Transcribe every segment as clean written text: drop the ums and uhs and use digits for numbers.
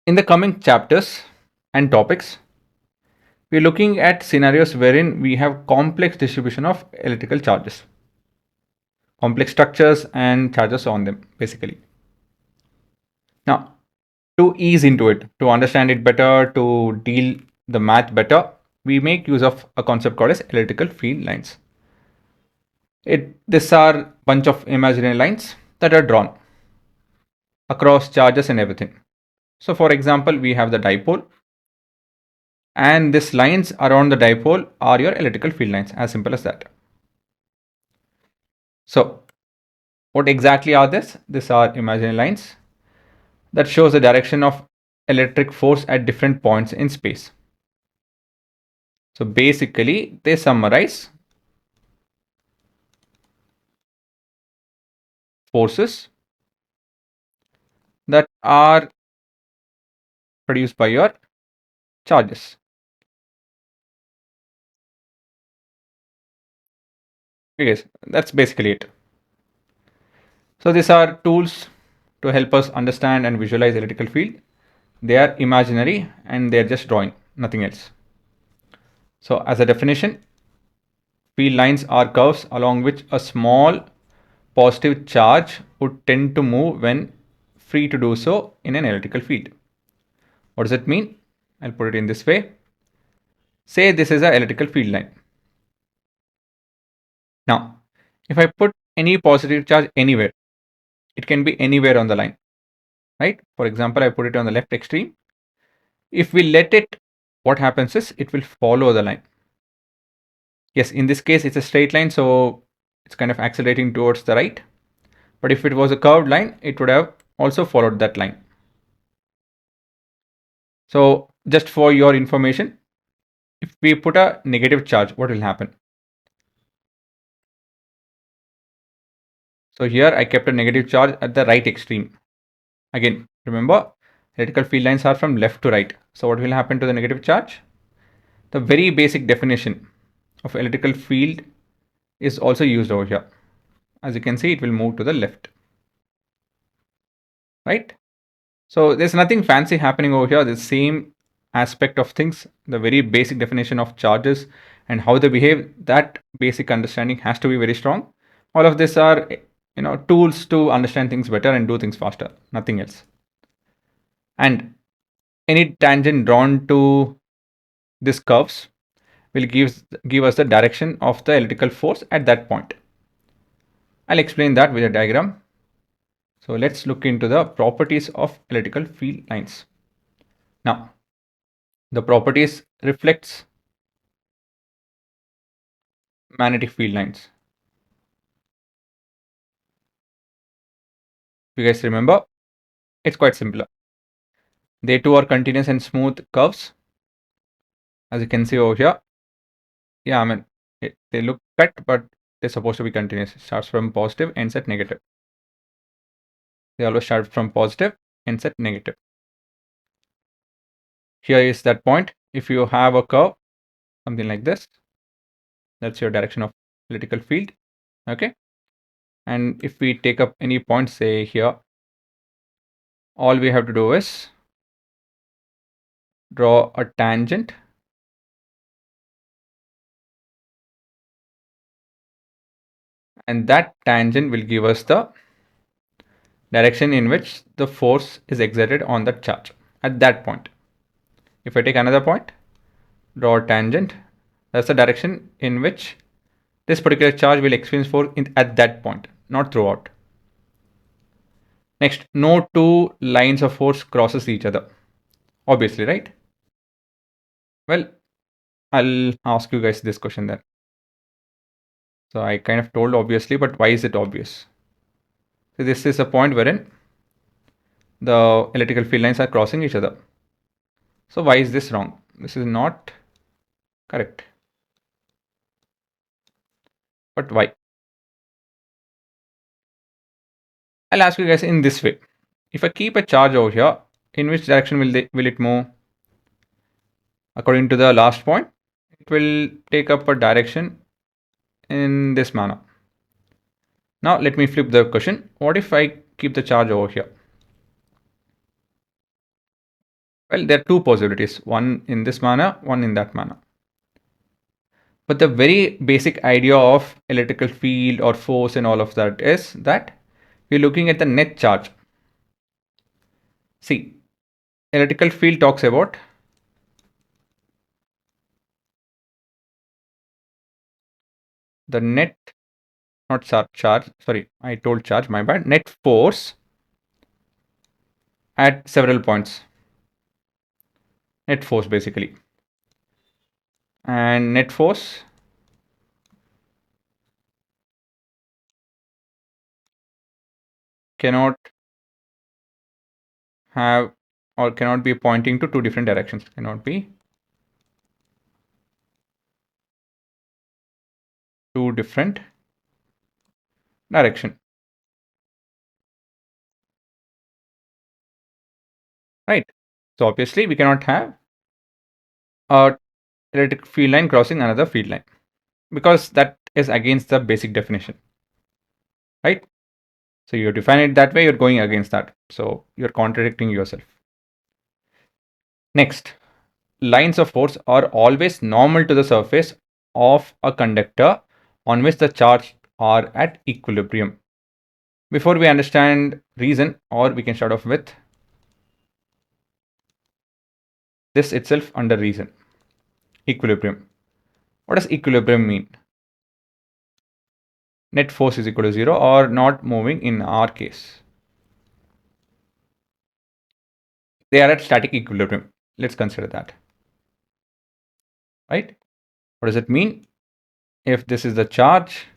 In the coming chapters and topics, we're looking at scenarios wherein we have complex distribution of electrical charges, complex structures and charges on them, basically. Now, to ease into it, to understand it better, to deal the math better, we make use of a concept called as electrical field lines. These are bunch of imaginary lines that are drawn across charges and everything. So for example, we have the dipole, and these lines around the dipole are your electrical field lines, as simple as that. So what exactly are this? These are imaginary lines that shows the direction of electric force at different points in space. So basically, they summarize forces that are produced by your charges. Yes, that's basically it. So these are tools to help us understand and visualize electrical field. They are imaginary and they're just drawing, nothing else. So as a definition, field lines are curves along which a small positive charge would tend to move when free to do so in an electrical field. What does it mean? I'll put it in this way. Say this is an electrical field line. Now, if I put any positive charge anywhere, it can be anywhere on the line, right? For example, I put it on the left extreme. If we let it, what happens is it will follow the line. Yes, in this case, it's a straight line, so it's kind of accelerating towards the right. But if it was a curved line, it would have also followed that line. So just for your information, if we put a negative charge, what will happen? So here I kept a negative charge at the right extreme. Again, remember, electrical field lines are from left to right. So what will happen to the negative charge? The very basic definition of electrical field is also used over here. As you can see, it will move to the left, right? So there's nothing fancy happening over here. The same aspect of things, the very basic definition of charges and how they behave, that basic understanding has to be very strong. All of this are tools to understand things better and do things faster, nothing else. And any tangent drawn to these curves will give us the direction of the electrical force at that point. I'll explain that with a diagram. So let's look into the properties of electrical field lines. Now, the properties reflects magnetic field lines. If you guys remember, it's quite simpler. They too are continuous and smooth curves, as you can see over here. Yeah, I mean, they look cut, but they're supposed to be continuous. It starts from positive, ends at negative. They always start from positive, ends at negative. Here is that point. If you have a curve, something like this, that's your direction of electrical field. Okay. And if we take up any point, say here, all we have to do is draw a tangent and that tangent will give us the direction in which the force is exerted on that charge at that point. If I take another point, draw a tangent, that's the direction in which this particular charge will experience force at that point, not throughout. Next, no two lines of force crosses each other, obviously, right? Well, I'll ask you guys this question then. So I kind of told obviously, but why is it obvious? So this is a point wherein the electrical field lines are crossing each other. So why is this wrong? This is not correct. But why? I'll ask you guys in this way. If I keep a charge over here, in which direction will it move? According to the last point, it will take up a direction in this manner. Now let me flip the question. What if I keep the charge over here? Well, there are two possibilities, one in this manner, one in that manner. But the very basic idea of electrical field or force and all of that is that we're looking at the net charge. See, electrical field talks about the net, not charge, sorry, I told charge, my bad, net force at several points. Net force basically. And net force cannot have or cannot be pointing to two different directions. Cannot be two different direction. Right. So obviously we cannot have a electric field line crossing another field line because that is against the basic definition. Right. So you define it that way, you're going against that. So you're contradicting yourself. Next, lines of force are always normal to the surface of a conductor on which the charge are at equilibrium. Before we understand reason, or we can start off with this itself under reason. Equilibrium. What does equilibrium mean? Net force is equal to 0 or not moving in our case. They are at static equilibrium. Let's consider that. Right? What does it mean? If this is the charge,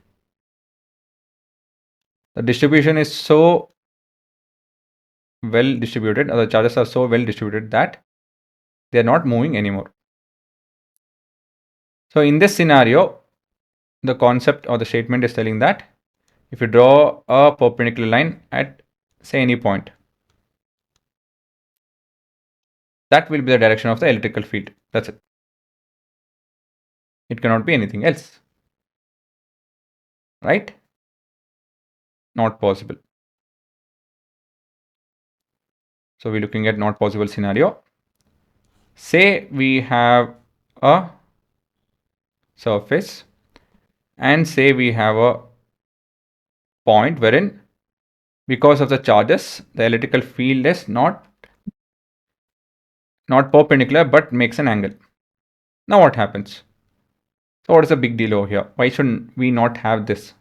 the distribution is so well distributed, or the charges are so well distributed that they are not moving anymore. So in this scenario, the concept or the statement is telling that if you draw a perpendicular line at say any point, that will be the direction of the electrical field. That's it. It cannot be anything else. Right? Not possible. So we're looking at not possible scenario. Say we have a surface and say we have a point wherein because of the charges the electrical field is not perpendicular but makes an angle. Now what happens? So what is the big deal over here? Why should we not have this?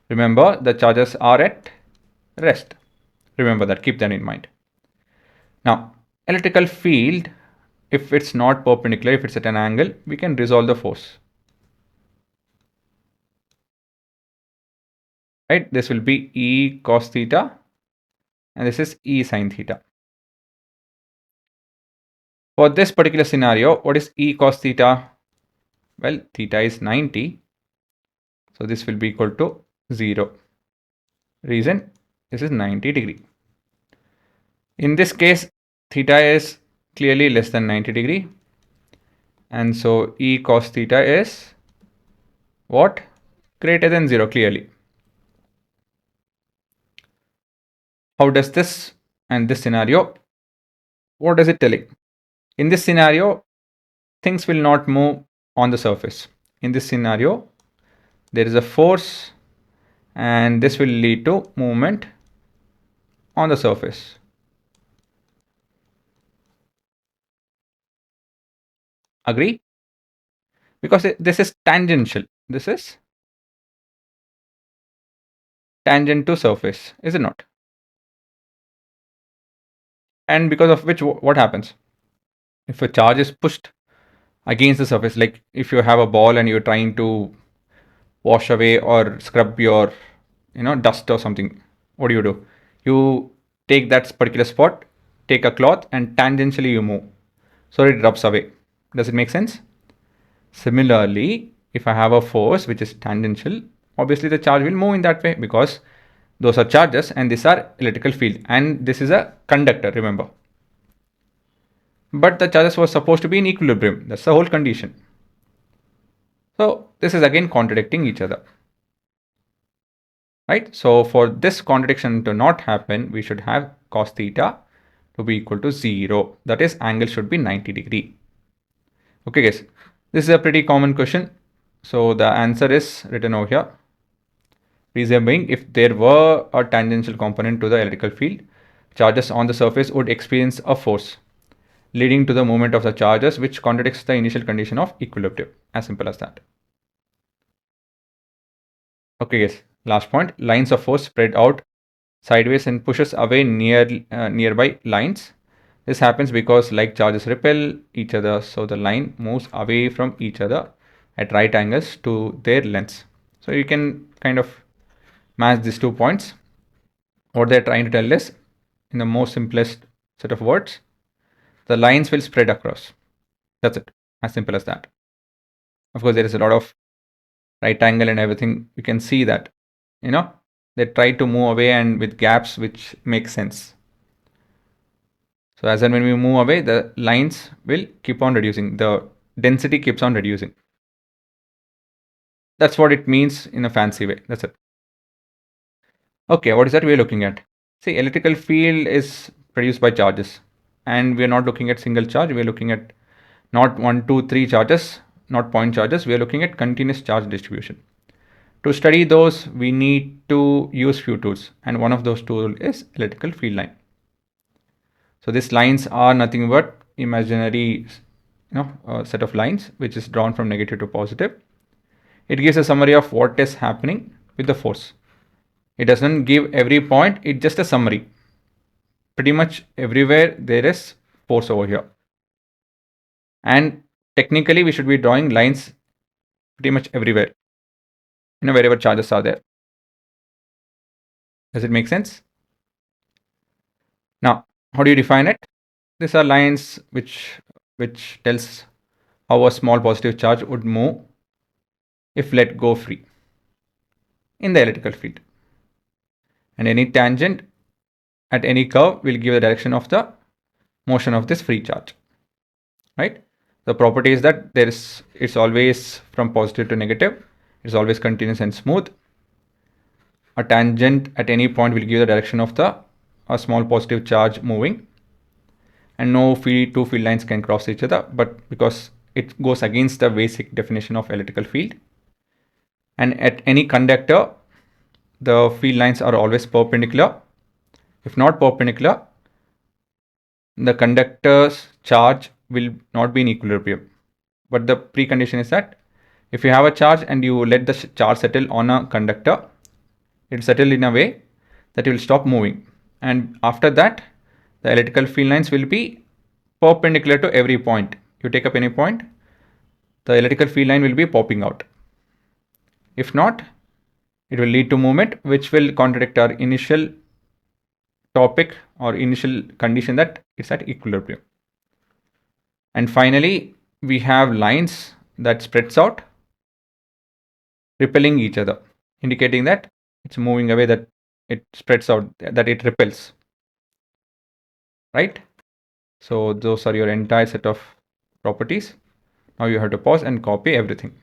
Remember, the charges are at rest. Remember that, keep that in mind. Now, electrical field, if it's not perpendicular, if it's at an angle, we can resolve the force. Right? This will be E cos theta and this is E sin theta. For this particular scenario, what is E cos theta? Well, theta is 90. So this will be equal to 0. Reason, this is 90 degree. In this case, theta is clearly less than 90 degree. And so E cos theta is what? Greater than 0 clearly. How does this and this scenario, what is it telling? In this scenario, things will not move on the surface. In this scenario, there is a force and this will lead to movement on the surface. Agree? Because this is tangential. This is tangent to surface, is it not? And because of which, what happens? If a charge is pushed against the surface, like if you have a ball and you're trying to wash away or scrub your dust or something, what do? You take that particular spot, take a cloth and tangentially you move, so it rubs away. Does it make sense? Similarly, if I have a force which is tangential, obviously the charge will move in that way because those are charges and these are electrical field and this is a conductor, remember. But the charges were supposed to be in equilibrium. That's the whole condition. So this is again contradicting each other. Right? So for this contradiction to not happen, we should have cos theta to be equal to 0. That is, angle should be 90°. Okay guys, this is a pretty common question. So the answer is written over here. Reason being, if there were a tangential component to the electrical field, charges on the surface would experience a force leading to the movement of the charges, which contradicts the initial condition of equilibrium. As simple as that. Okay guys, last point. Lines of force spread out sideways and pushes away nearby lines. This happens because like charges repel each other, so the line moves away from each other at right angles to their lengths. So you can kind of match these 2 points. What they're trying to tell is, in the most simplest set of words, the lines will spread across. That's it. As simple as that. Of course, there is a lot of right angle and everything. You can see that, they try to move away and with gaps which make sense. So as and when we move away, the lines will keep on reducing. The density keeps on reducing. That's what it means in a fancy way. That's it. Okay, what is that we're looking at? See, electrical field is produced by charges. And we're not looking at single charge. We're looking at not 1, 2, 3 charges, not point charges. We're looking at continuous charge distribution. To study those, we need to use few tools. And one of those tools is electrical field line. So these lines are nothing but imaginary set of lines which is drawn from negative to positive. It gives a summary of what is happening with the force. It doesn't give every point, it's just a summary. Pretty much everywhere there is force over here. And technically we should be drawing lines pretty much everywhere, wherever charges are there. Does it make sense? Now, how do you define it? These are lines which tells how a small positive charge would move if let go free in the electrical field. And any tangent at any curve will give the direction of the motion of this free charge. Right? The property is that it's always from positive to negative. It's always continuous and smooth. A tangent at any point will give the direction of a small positive charge moving. And no two field lines can cross each other, but because it goes against the basic definition of electrical field. And at any conductor, the field lines are always perpendicular. If not perpendicular, the conductor's charge will not be in equilibrium. But the precondition is that if you have a charge and you let the charge settle on a conductor, it will settle in a way that it will stop moving. And after that, the electrical field lines will be perpendicular to every point. You take up any point, the electrical field line will be popping out. If not, it will lead to movement, which will contradict our initial topic or initial condition that it's at equilibrium. And finally, we have lines that spreads out, repelling each other, indicating that it's moving away, that it spreads out, that it repels. Right? So those are your entire set of properties. Now you have to pause and copy everything.